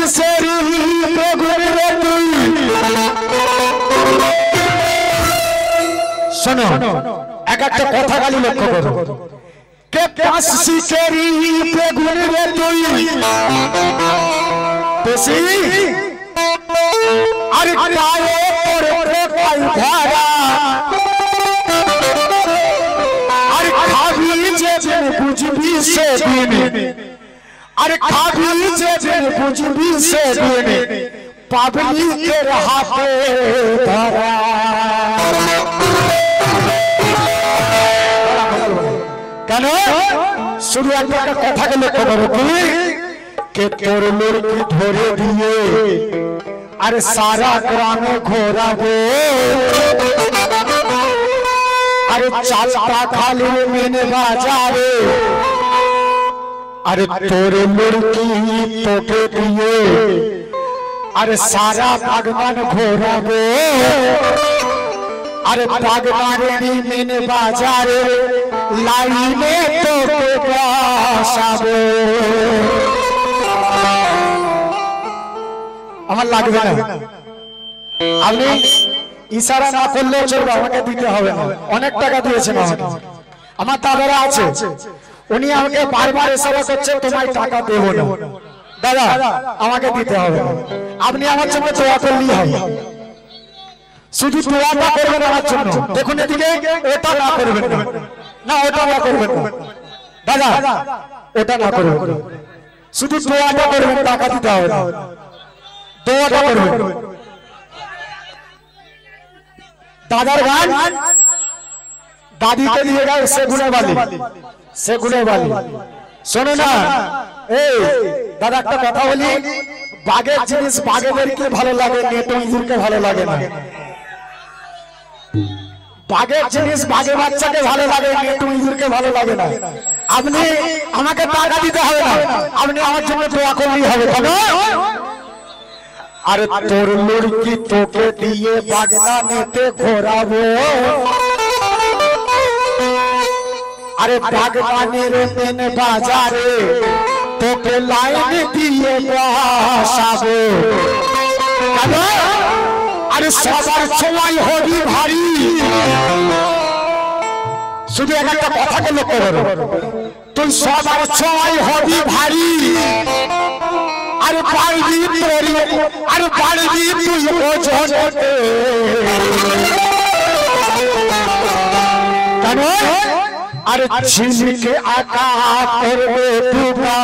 শিশেরি বেগুন রে তুই শোনো এক একটা কথা খালি লক্ষ্য করো কে পাঁচ শিশেরি বেগুন রে তুই বেশি আরে গায়ে পড়ে পাই ধারা আরে খাবি যে বুঝবি সেদিন अरे खाबी जे बुझबी से दिन पब्लिकेर हाथे धरा কেন শুধু একটা কথাকে লক্ষ্য করো তুমি কে তোর লড়কি ধরে দিয়ে আরে সারা গ্রামে ঘোরাবো আরে চালটা খালি মেনে বাজারে अरे तोरे लड़की तोके दिए अरे सारा बागवान घोराबो अरे बागवानी मेने बाजारे लाइने तोके बसाबो আমার লাগবে না আপনি ইশারা না করলে চলবে আমাকে দিতে হবে না অনেক টাকা দিয়েছেন আমাকে আমার দাদারা আছে উনি আমাকে বারবার ইশারা করছে তোমায় টাকা দেব না দাদা আমাকে দিতে হবে আপনি আমার জন্য দোয়া করলেই হবে শুধু দোয়াটা করবেন আমার জন্য দেখুন এদিকে ওটা না করবেন না ওটা না করবেন দাদা ওটা না করবেন শুধু দোয়াটা করবেন টাকা দিতে হবে না দোয়াটা করবেন দাদার গান দাদিকে দিয়ে গেল সেগুনে বালি শোনো না এই দাদা একটা কথা বলি বাঘের জিনিস বাঘেদেরকে ভালো লাগে নেটো ইঁদুরকে ভালো লাগে না বাঘের জিনিস বাঘে বাচ্চাকে ভালো লাগে নেটো ইঁদুরকে ভালো লাগে না আপনি আমাকে টাকা দিতে হবে না আপনি আমার জন্য দোয়া করলেই হবে কেন আরে তোর লড়কি তোকে দিয়ে বাগনা নেতে ঘোরাবো अरे बागवानेर मेन बाजारे तोके लाइन दिए बसाबो अरे सबार सवाई होगी भारी शुद्ध एक कथा के लक्ष्य करो तुम सबार सवाई होगी भारी अरे पारबी तोरी अरे पारबी तुई ओझन कनो अरे छीन के आका करबे टूटा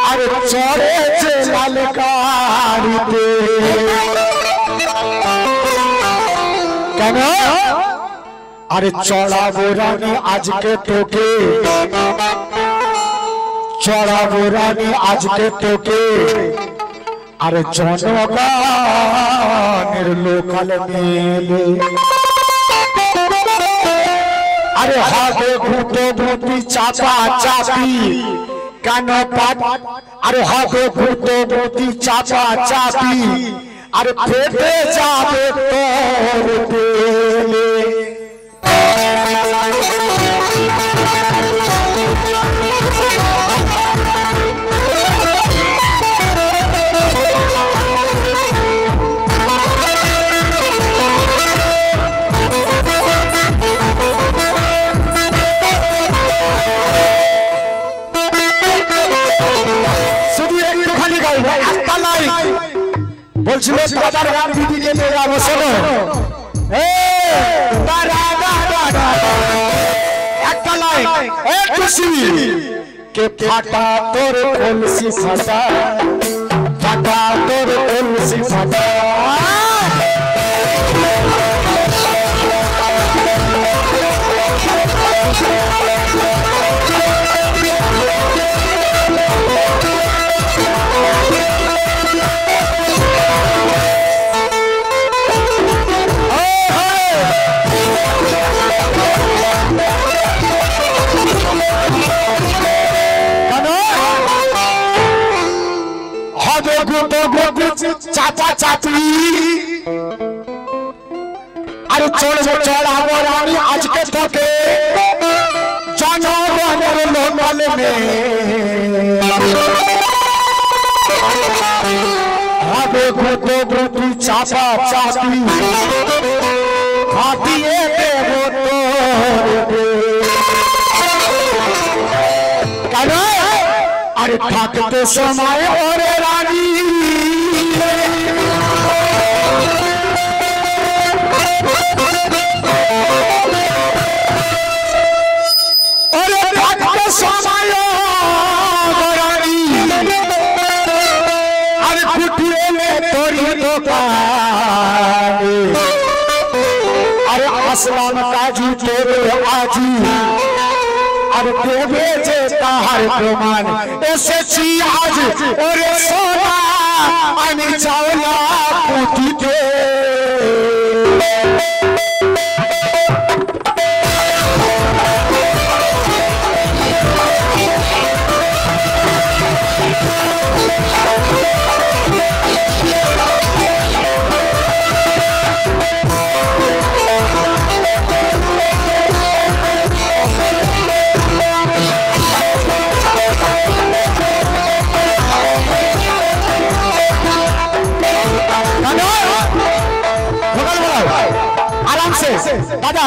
अरे चोरे से ललकारिते केन अरे चौड़ा बोरानी आज के तोके चौड़ा बोरानी आज के तोके अरे जनगानेर लोकल मेले अरे हाथे घुटो घुटी चापा चापी कानो पाट अरे हाथे घुटो घुटी चापा चापी अरे फेटे जाबे तोर देले बोलছিলো দাদার গান দিদিকে নিয়ে যাবো শোনো একটা লাইন খুশি কে ফাটা তোর কলসি ফাটা ফাটা তোর কলসি ফাটা चाचा चाची अरे चोड़ चढ़ावो रानी आज के थके जानो लोकल में হবে কত গতি চাপা চাপি খাটিয়ে দেব কেন আরে থাকতে সময় ওরে রানী ওরে থাকতে সময় রানী আরে ফুটিয়ে তোরি দোকানে আরে আসলাম কাজী দেবে আজি আর দেবে যে তাহার প্রমাণ এসেছি আজ ওরে সোনা আমি চাওলা পুঁতিতে দাদা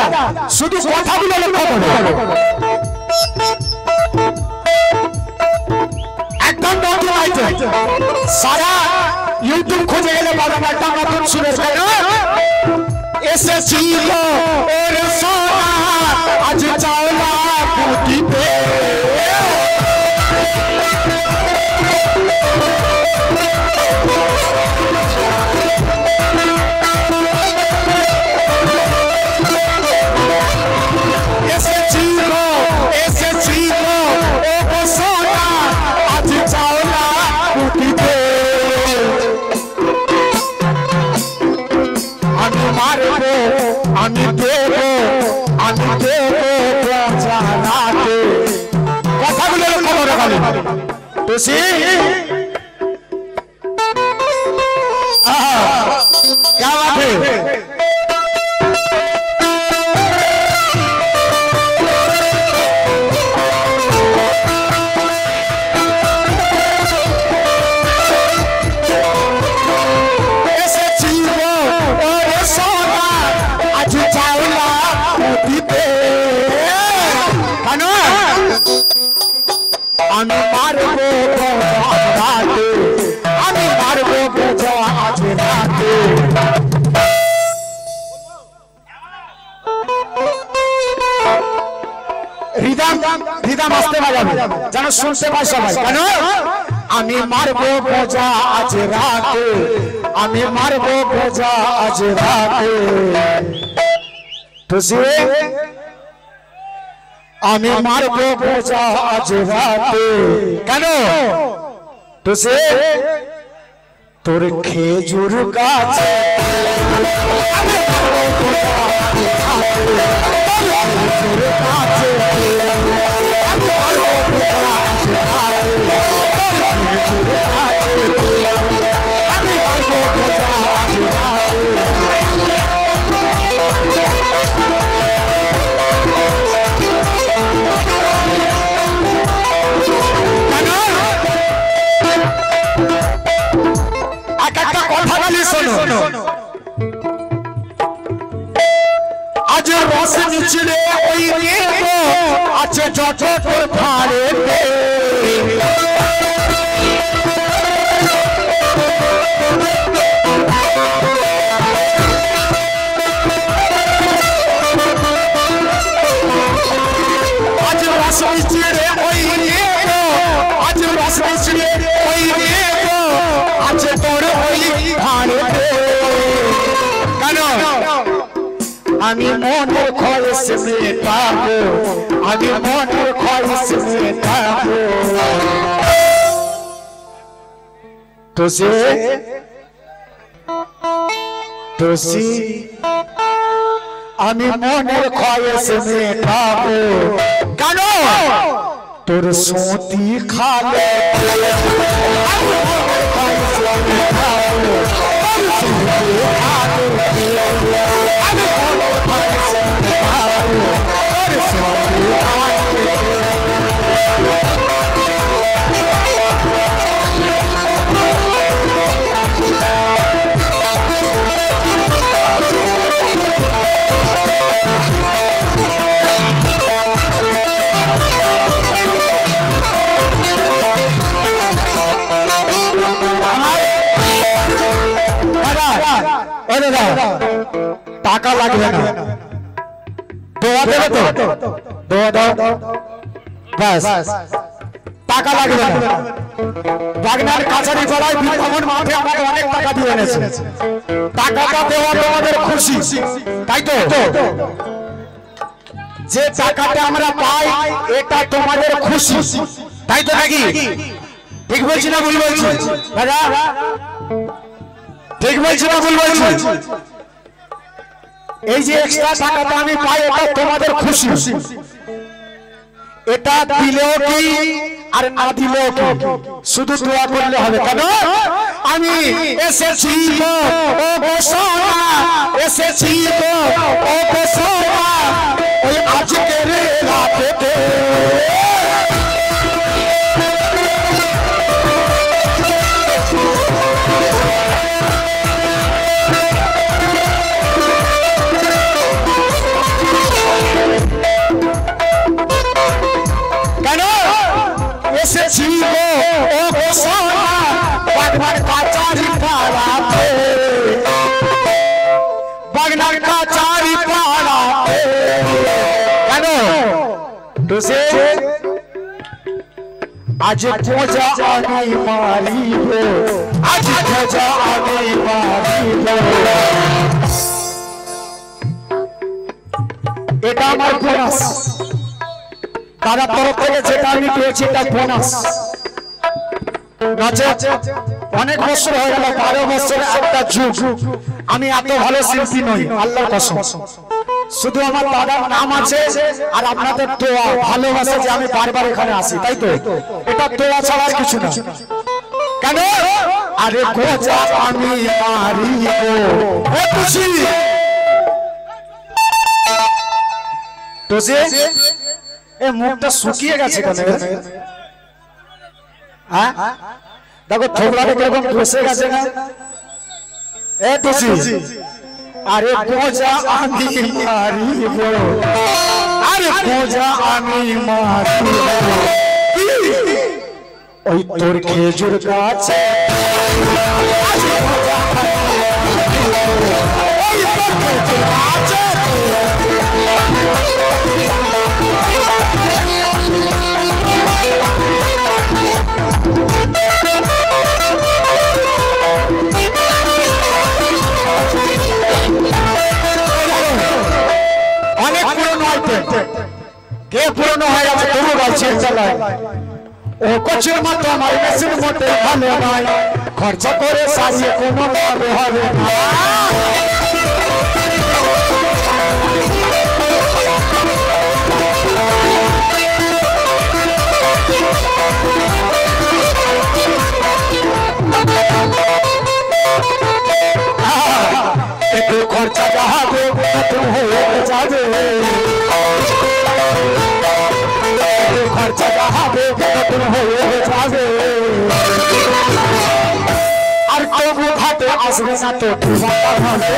শুধু কথাগুলো লক্ষ্য করো একদম সারা ইউটিউব খুঁজে গেলে পাবেন একটা নতুন সুরেশ এসেছিল ওর সোনা আজ চাওলা পুঁতিতে আমি দেব জানাতে কথাগুলো খবর রাখলে তুসি क्या बात है আমি মারবো রাতে আমি মারবো বোঝা আজ রাতে রিদম আসতে বাজাবে যেন শুনতে পায় সবাই কেন আমি মারবো বোঝা আজ রাতে আমি মারবো বোঝা আজ রাতে খুশি আমি মারবো বোঝা আজ রাতে কেন তুসে তোর খেজুর গাছে আমি মারবো বোঝা আজ রাতে আমি মারবো বোঝা আজ রাতে খেজুর গাছে আমি মারবো বোঝা আজ রাতে आज रस निचले अच्छे जट भाड़े आज रस निचले आज रस निचले अच्छे तोड़ भाड़े আমি মনের খয়েস মেটাবো আমি মনের খয়েস মেটাবো তুসি আমি মনের খয়েস মেটাবো কেন তোর সুতি খালে আমি মনের খয়েস মেটাবো টাকা লাগবে না দোয়া দেবে তো দোয়া দাও বাস টাকা লাগবে না বাগনার কাছারি পাড়ায় বৃন্দাবন মাঠে আমাকে অনেক টাকা দিয়ে এনেছে টাকাটা দেওয়া তোমাদের খুশি তাই তো যে টাকাটা আমরা পাই এটা তোমাদের খুশি তাই তো নাকি ঠিক বলছি না ভুল বলছি দাদা ঠিক বলছি না ভুল বলছি এই যে এক্সট্রা টাকাটা আমি পাই এটা তোমাদের খুশি এটা দিলেও কি আর না দিলেও কি শুধু দোয়া করলে হবে কেন আমি এসেছি তো ও গোসাবা এসেছি তো ও গোসাবা ওই আজকের রাতে এসেছি ও গোসাবা বাগনার কাছারি পাড়াতে বাগনার কাছারি পাড়াতে কেন তুসে আজ পূজা আমি মারিব আজ পূজা আমি মারিব এটা আমার বোনাস দাদার তরফ থেকে যেটা আমি পেয়েছি এটা বোনাস অনেক বছর হয়ে গেল 12 বছরের একটা যুগ আমি এত ভালো শিল্পী নই আল্লাহর কসম শুধু আমার দাদার নাম আছে আর আপনাদের দোয়া ভালোবাসা যে আমি বারবার এখানে আসি তাই তো এটা দোয়া ছাড়া আর কিছু না কেন আরে গোজা আমি মারিব এ খুশি তো যে এ মুখটা শুকিয়ে গেছে কেন হ্যাঁ দেখো থোবড়াটা কিরকম বসে গেছে না এ তুসি আরে গোজা আমি মারিব আরে গোজা আমি মারিব ওই তোর খেজুর গাছ অনেক পুরনো আইটেম কে পুরনো হয়ে গেছে তবু বলছি চালায় ও কচুর মতো আমার মেশিন মতো ভালো নয় খরচা করে সাজিয়ে কোনো ভাবে হবে না একটু খরচা যাবে হয়ে যাবে খরচা যাবে হয়ে যাবে আর তবু হাতে আসবে না তো হবে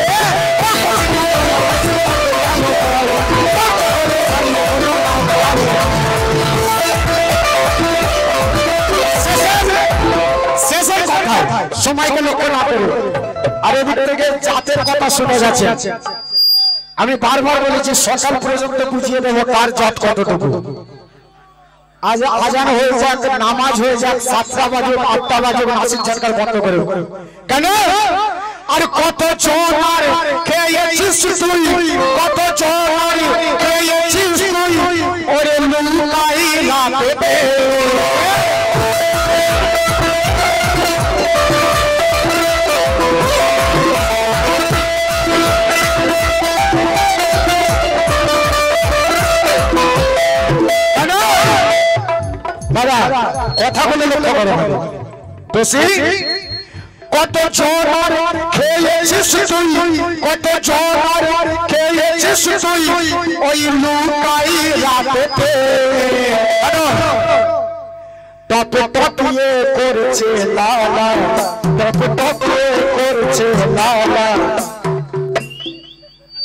শেষের কথা সময়কে লক্ষ্য না করো আর এদিক থেকে জাতের কথা শুনে যাচ্ছে আমি বারবার বলেছি সকাল পর্যন্ত বুঝিয়ে দেবো কার জাত কতটুকু আজ আজান হয়ে যাক নামাজ হয়ে যাক 7টা বাজে 8টা বাজে নাসির ঝানকার বন্ধ করে কেন আর কত চোর খেয়েছিস তুই কত চোর খেয়েছিস তুই ওরে লুকাই রাতে কথা বলে লক্ষ্য করো তোসি কত চোর খেয়েছিস তুই কত চোর খেয়েছিস তুই ওই লুকাই রাতে টপ টপিয়ে করছে লালা টপ টপিয়ে করছে লালা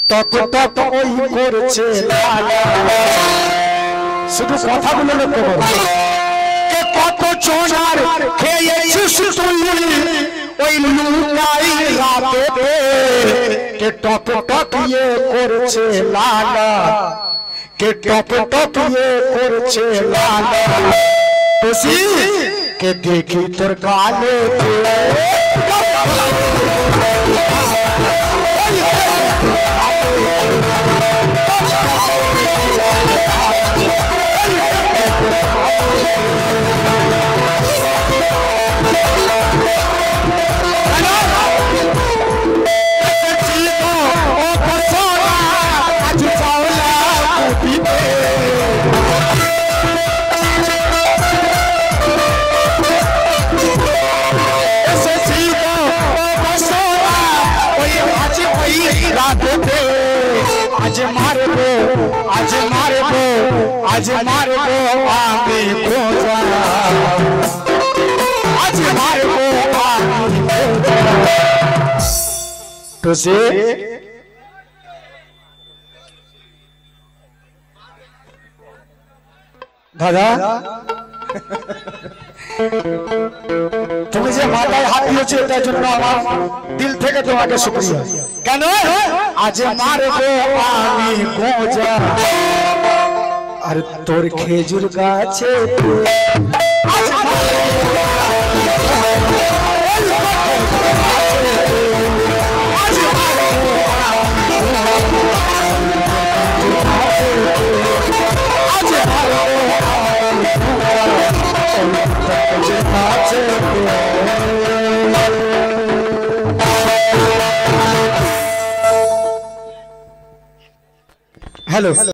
টপ টপ ওই করছে লালা শুধু কথাগুলো লক্ষ্য করো কত চোর খেয়েছিস তুই ওই লুকা के टप टप ये करछे लाला के टप टप ये करछे लाला तुसी के देखी तोर गाले आज मारबो आज मारबो आज मारबो आगे खोजा आज मारबो आगे तो से दादा তুমি যে মাথায় হাত দিয়েছো এটার জন্য আমার দিল থেকে তোমাকে শুকরিয়া কেন আজ মারবো আমি গোজা আর তোর খেজুর গাছে আজ हेलो